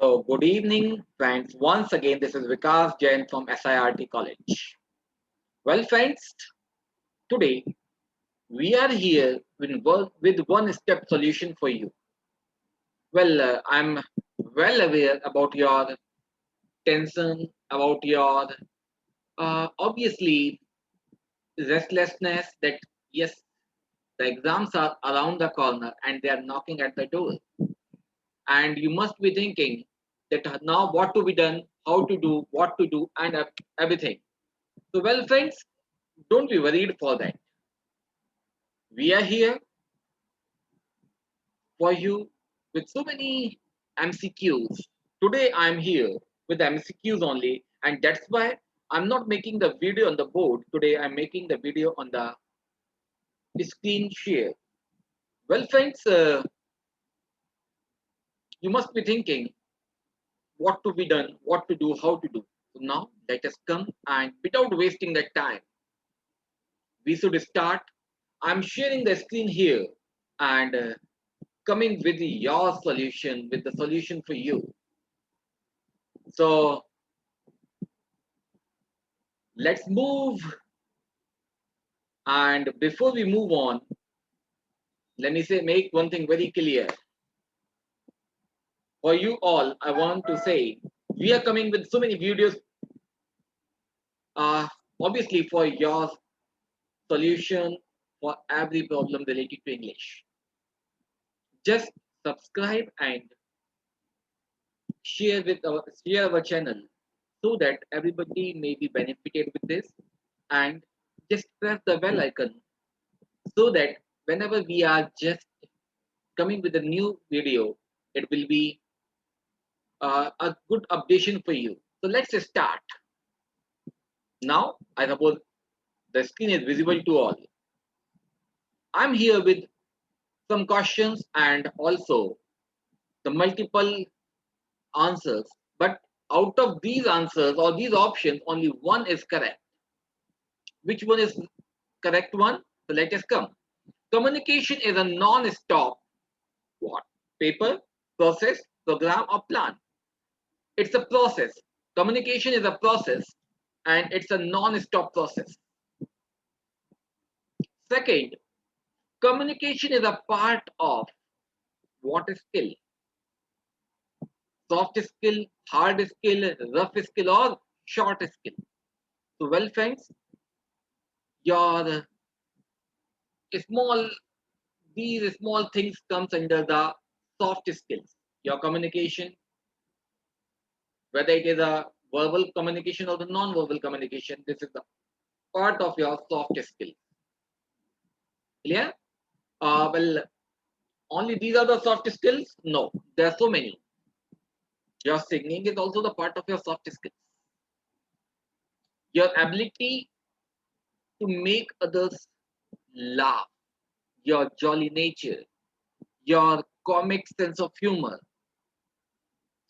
So, good evening, friends. Once again, this is Vikas Jain from SIRT College. Well, friends, today we are here with one step solution for you. I'm well aware about your tension, about your obviously restlessness that yes, the exams are around the corner and they are knocking at the door. And you must be thinking that now what to be done, how to do, what to do, and everything. So, well, friends, don't be worried for that. We are here for you with so many MCQs. Today, I'm here with MCQs only, and that's why I'm not making the video on the board. Today, I'm making the video on the screen share. Well, friends, you must be thinking what to be done, what to do, how to do. So now, let us come and without wasting that time, we should start. I'm sharing the screen here and coming with your solution, with the solution for you. So let's move. And before we move on, let me say, make one thing very clear. For you all, I want to say, we are coming with so many videos, uh, obviously for your solution for every problem related to English. Just subscribe and share our channel so that everybody may be benefited with this, and just press the bell icon so that whenever we are just coming with a new video, it will be a good updation for you. So let's start. Now, I suppose the screen is visible to all. I'm here with some questions and also the multiple answers. But out of these answers or these options, only one is correct. Which one is correct one? So let us come. Communication is a non-stop what? Paper, process, program, or plan. It's a process. Communication is a process and it's a non-stop process. Second, communication is a part of what skill? Soft skill, hard skill, rough skill, or short skill. So, well, friends, your small these small things comes under the soft skills. Your communication, whether it is a verbal communication or the non-verbal communication, this is the part of your soft skill. Clear? Well, only these are the soft skills? No, there are so many. Your singing is also the part of your soft skills. Your ability to make others laugh, your jolly nature, your comic sense of humor.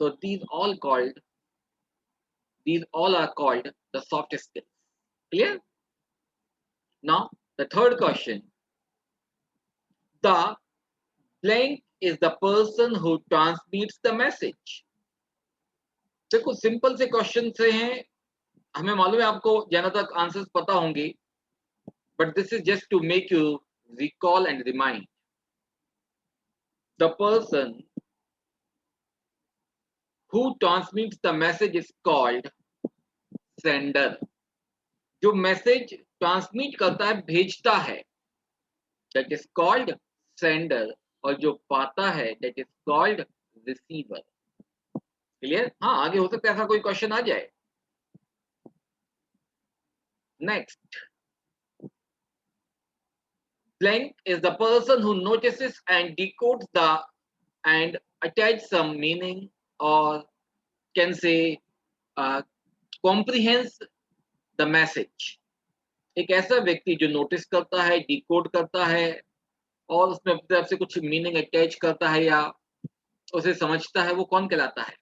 So these all are called the soft skills. Clear? Now the third question. The blank is the person who transmits the message. देखो simple से question से हैं, हमें मालूम है आपको ज्यादा तक आंसर्स पता होंगे, but this is just to make you recall and remind. The person who transmits the message is called sender. जो मैसेज ट्रांसमिट करता है, भेजता है, that is called sender, और जो पाता है that is called receiver. Clear? हाँ, आगे हो सकता है ऐसा कोई क्वेश्चन आ जाए. Next, blank is the person who notices and decodes the and attach some meaning, or can say comprehends the message. एक ऐसा व्यक्ति जो नोटिस करता है, डिकोड करता है और उसमें अपनी तरफ से कुछ मीनिंग अटैच करता है या उसे समझता है, वो कौन कहलाता है?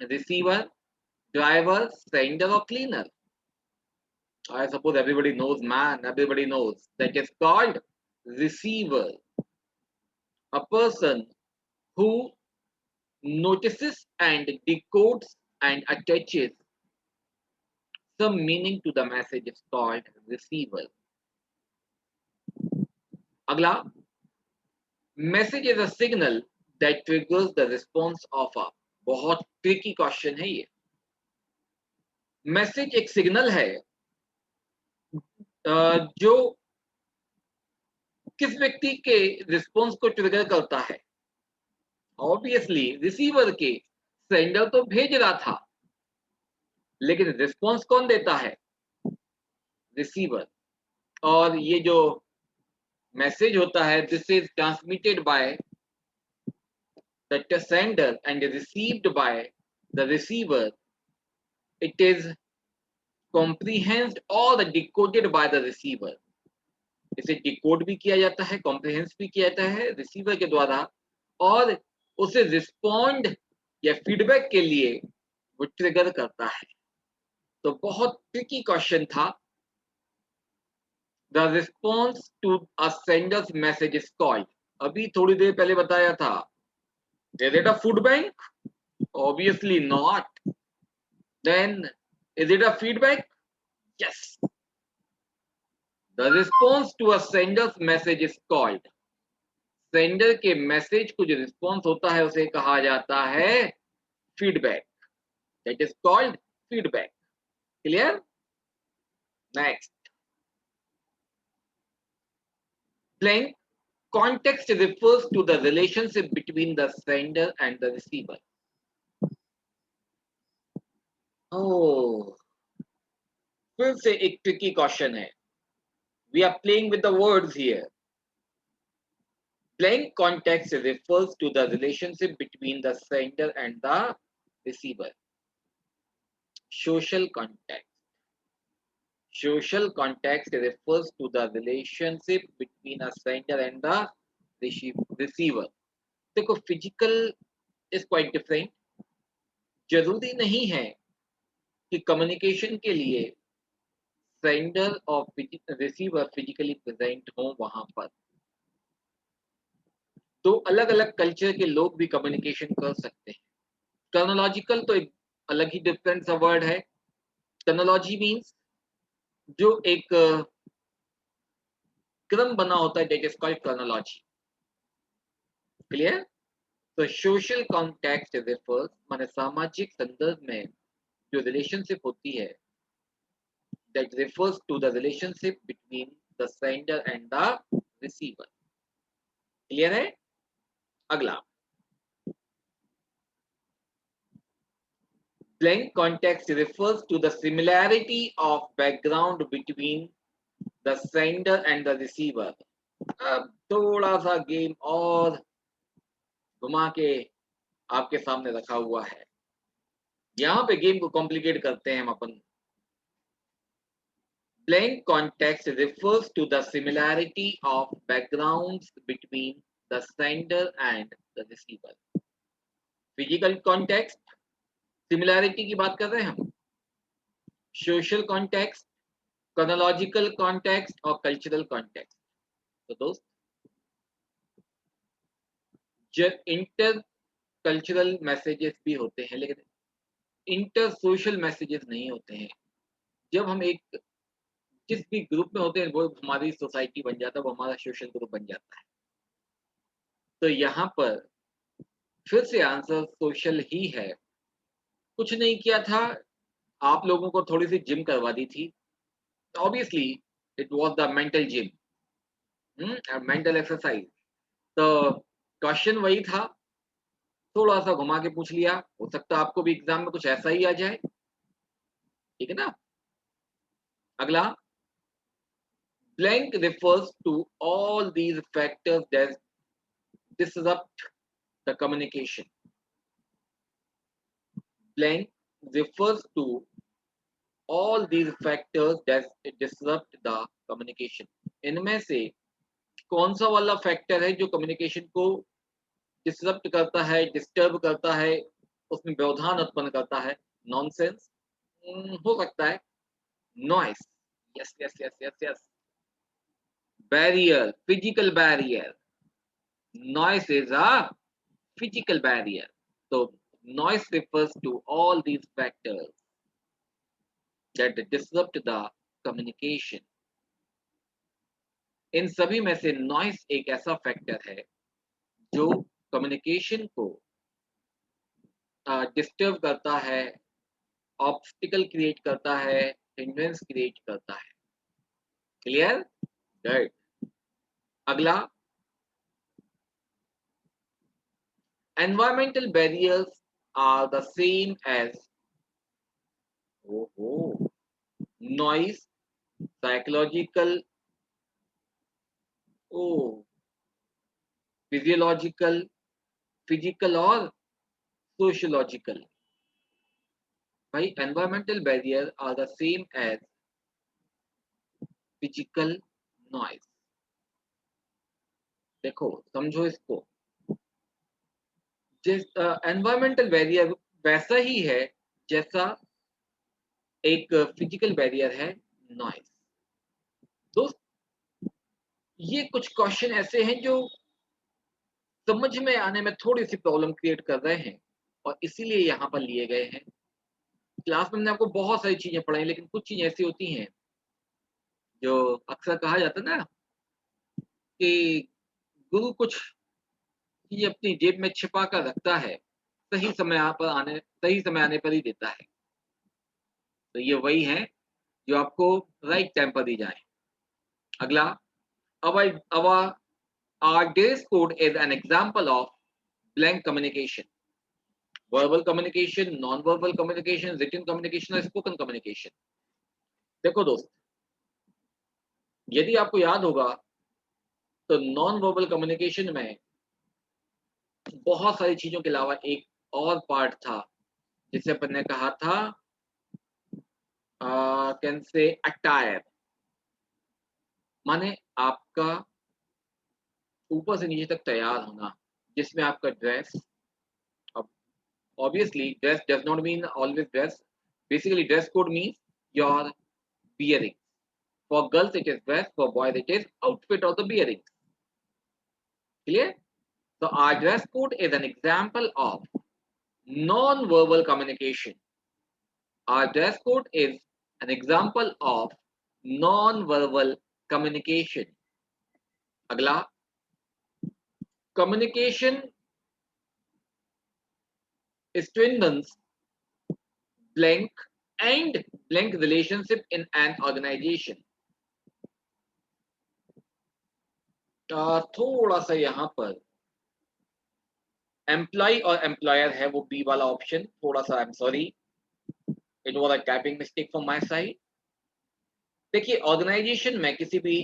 रिसीवर, ड्राइवर, सेंडर और cleaner. I suppose everybody knows, man. Everybody knows that is called receiver. A person who notices and decodes and attaches some meaning to the message is called receiver. अगला, message is a signal that triggers the response of a, बहुत tricky question है ये. Message एक signal है जो किस व्यक्ति के रिस्पॉन्स को ट्रिगर करता है. ऑब्वियसली रिसीवर के, सेंडर तो भेज रहा था लेकिन रिस्पॉन्स कौन देता है? रिसीवर. और ये जो मैसेज होता है, this is transmitted by the sender and received by the receiver. It is comprehended और डिकोडेड बाय द रिसीवर. इसे डिकोड भी किया जाता है, कॉम्प्रीहेंस भी किया जाता है रिसीवर के द्वारा, और उसे रिस्पॉन्ड या फीडबैक के लिए वो ट्रिगर करता है. तो बहुत ट्रिकी क्वेश्चन था. The response to a sender's message is called. अभी थोड़ी देर पहले बताया था, is it a food bank? Obviously not. Then is it a feedback? Yes. The response to a sender's message is called. Sender के message को जो response होता है उसे कहा जाता है feedback. That is called feedback. Clear? Next, blank context refers to the relationship between the sender and the receiver. Oh, फिर से एक ट्रिकी क्वेश्चन है. We are playing with the words here. Blank context refers to the relationship between the sender and the receiver. Social context. Social context refers to the relationship between a sender and the receiver. देखो, physical is quite different. जरूरी नहीं है कि communication के लिए sender और receiver physically present हो वहां पर. तो अलग अलग कल्चर के लोग भी कम्युनिकेशन कर सकते हैं. टर्नोलॉजिकल तो एक अलग ही डिफरेंट सा वर्ड है. टर्नोलॉजी मींस जो एक क्रम बना होता है, दैट इज कॉल्ड टर्नोलॉजी. क्लियर? तो सोशल कॉन्टेक्स्ट रिफर्स, माने सामाजिक संदर्भ में जो रिलेशनशिप होती है, that refers to the relationship between the sender and the receiver. Clear है? अगला, blank context refers to the similarity of background between the sender and the receiver. अब थोड़ा सा गेम और घुमा के आपके सामने रखा हुआ है. यहाँ पे गेम को कॉम्प्लिकेट करते हैं हम अपन. Blank context refers to the similarity of backgrounds between the sender and the receiver. Physical context, similarity की बात कर रहे हैं हम. Social context, chronological context और cultural context. तो दोस्त, जब इंटर कल्चरल मैसेजेस भी होते हैं लेकिन इंटर सोशल मैसेजेस नहीं होते हैं. जब हम एक जिस भी ग्रुप में होते हैं वो हमारी सोसाइटी बन जाता है, वो हमारा सोशल ग्रुप बन जाता है. तो यहाँ पर फिर से आंसर सोशल ही है. कुछ नहीं किया था, आप लोगों को थोड़ी सी जिम करवा दी थी. Obviously it was the mental gym, mental exercise. तो क्वेश्चन वही था, थोड़ा सा घुमा के पूछ लिया. हो सकता है आपको भी एग्जाम में कुछ ऐसा ही आ जाए. ठीक है ना? अगला, blank refers to all these factors that disrupt the communication. Blank refers to all these factors that disrupt the communication. इनमें से कौन सा वाला फैक्टर है जो कम्युनिकेशन को डिसरप्ट करता है, डिस्टर्ब करता है, उसमें व्यवधान उत्पन्न करता है? नॉनसेंस हो सकता है. Noise. Yes yes yes yes yes. Barrier, physical barrier. Noise is a physical barrier. So noise refers to all these factors that disrupt the communication. इन सभी में से नॉइस एक ऐसा फैक्टर है जो कम्युनिकेशन को डिस्टर्ब करता है, ऑब्स्टिकल क्रिएट करता है, हिंड्रेंस क्रिएट करता है। क्लियर? गुड। अगला, environmental barriers are the same as noise, psychological, oh, physiological, physical और sociological. भाई environmental barriers are the same as physical noise. देखो समझो इसको, जिस एनवायरमेंटल बैरियर वैसा ही है जैसा एक फिजिकल बैरियर है नॉइस। दोस्त, ये कुछ क्वेश्चन ऐसे हैं जो समझ में आने में थोड़ी सी प्रॉब्लम क्रिएट कर रहे हैं और इसीलिए यहाँ पर लिए गए हैं। क्लास में हमने आपको बहुत सारी चीजें पढ़ाई, लेकिन कुछ चीजें ऐसी होती हैं जो अक्सर कहा जाता है ना कि गुरु कुछ चीजें अपनी जेब में छिपा कर रखता है, सही समय आने पर ही देता है। तो ये वही है जो आपको राइट टाइम पर दी जाए। अगला, our dress code is an example of blank communication, verbal communication, non-verbal communication, written communication और spoken communication। देखो दोस्त, यदि आपको याद होगा तो नॉन वर्बल कम्युनिकेशन में बहुत सारी चीजों के अलावा एक और पार्ट था जिसे अपन ने कहा था कैन से अटायर, माने आपका ऊपर से नीचे तक तैयार होना, जिसमें आपका ड्रेस, अब obviously dress does not mean always dress, basically dress code means your bearing. For girls it is dress, for boys it is outfit or the bearing. Clear? So our dress code is an example of non-verbal communication. Our dress code is an example of non-verbal communication. अगला, communication strengthens blank and blank relationship in an organization. थोड़ा सा यहाँ पर employ और employer है वो B वाला option, थोड़ा सा I am sorry, it was a typing mistake from my side. देखिए, ऑर्गेनाइजेशन में किसी भी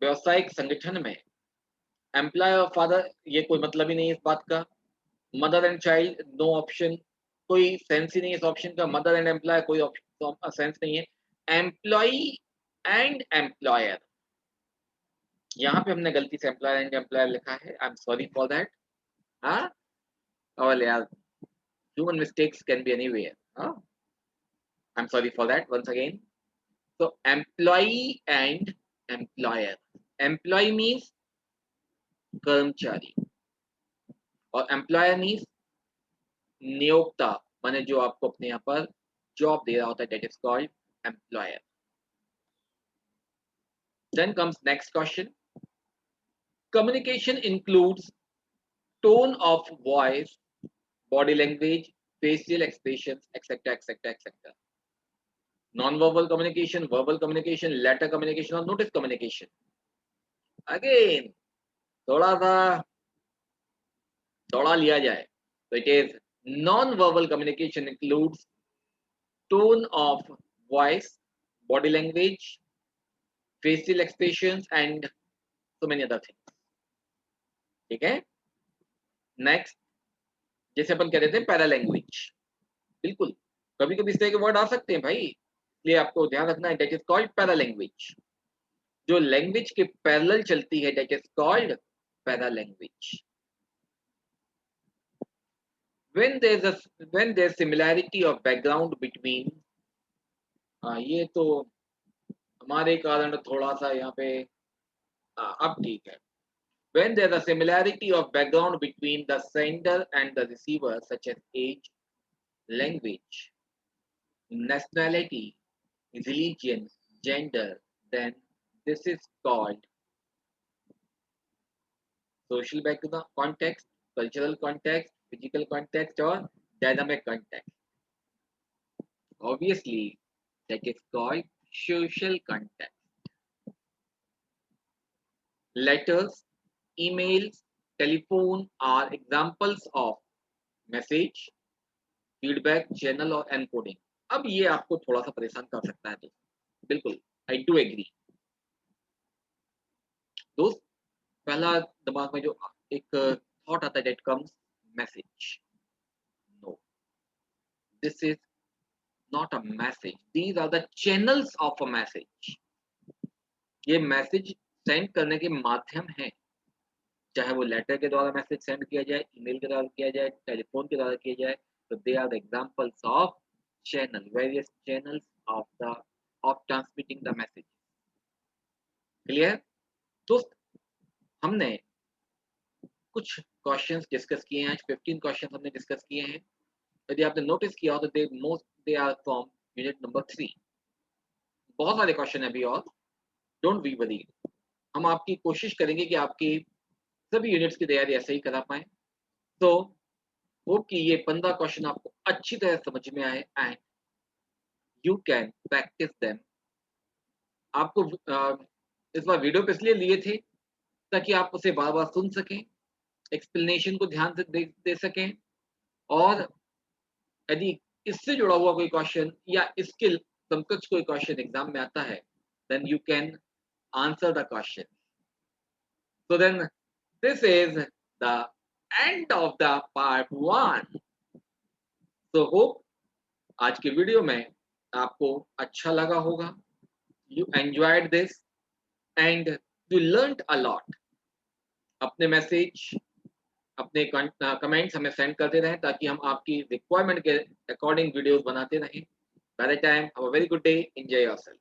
व्यवसायिक संगठन में एम्प्लॉय और फादर ये कोई मतलब ही नहीं है इस बात का। Mother and child no option, कोई सेंस ही नहीं है इस ऑप्शन का। मदर एंड एम्प्लॉय कोई सेंस नहीं है। एम्प्लॉय एंड एम्प्लॉयर, यहाँ पे हमने गलती से एम्प्लॉयर एंड एम्प्लॉयर लिखा है, I am sorry for that. हाँ, और यार human mistakes can be anywhere. I'm sorry for that once again. So employee and employer. Employee means कर्मचारी और employer means नियोक्ता, माने जो आपको अपने यहाँ पर जॉब दे रहा होता है, that is called employer. Then comes next question. Communication includes tone of voice, body language, facial expressions, etc., etc., etc. Non-verbal communication, verbal communication, letter communication और notice communication. Again, थोड़ा सा दौड़ा लिया जाए तो it is non-verbal communication includes tone of voice, body language, facial expressions and so many other things. ठीक है? Next, जैसे अपन कह रहे थे पैरा लैंग्वेज, बिल्कुल कभी कभी इस तरह के वर्ड आ सकते हैं भाई, इसलिए आपको ध्यान रखना है, that is called para language. जो लैंग्वेज के पैरेलल चलती है that is called para language. when there's similarity of background between, ये तो हमारे कारण थोड़ा सा यहाँ पे अब ठीक है। when there's a similarity of background between the sender and the receiver, such as age, language, nationality, religion, gender, then this is called social background context, cultural context, physical context, or dynamic context. Obviously, that is called social context. Letters, emails, telephone are examples of message, feedback, channel और encoding. अब ये आपको थोड़ा सा परेशान कर सकता है दोस्त, बिल्कुल, I do agree. दोस्त, पहला दिमाग में जो एक थॉट आता है that comes message. No, this is not a message. These are the channels of a message. ये मैसेज सेंड करने के माध्यम हैं, चाहे वो लेटर के द्वारा मैसेज सेंड किया जाए, ईमेल के द्वारा किया जाए, टेलीफोन के द्वारा किया जाए, तो they are the examples of channel, various channels of transmitting the message. Clear दोस्त? हमने कुछ क्वेश्चंस डिस्कस किए हैं आज, 15 क्वेश्चंस हमने डिस्कस किए हैं। यदि आपने नोटिस किया हो तो they are from unit number 3। बहुत सारे क्वेश्चन है अभी और, डोंट बी वरीड। हम आपकी कोशिश करेंगे कि आपकी सभी यूनिट्स की तैयारी ऐसे ही करा पाए। तो होप कि ये 15 क्वेश्चन आपको अच्छी तरह समझ में आए and you can practice them. आपको इस बार वीडियो पे इसलिए लिए थे ताकि आप उसे बार बार सुन सकें, एक्सप्लेनेशन को ध्यान से दे सकें, और यदि इससे जुड़ा हुआ कोई क्वेश्चन या इसके समकक्ष कोई क्वेश्चन एग्जाम में आता है, then you can answer the question. So then this is the end of the part 1. So hope आज के वीडियो में आपको अच्छा लगा होगा, you enjoyed this and you learned a lot. अपने मैसेज, अपने कमेंट्स हमें सेंड करते रहें ताकि हम आपकी रिक्वायरमेंट के अकॉर्डिंग वीडियोस बनाते रहें। By the time, have a very good day, enjoy yourself.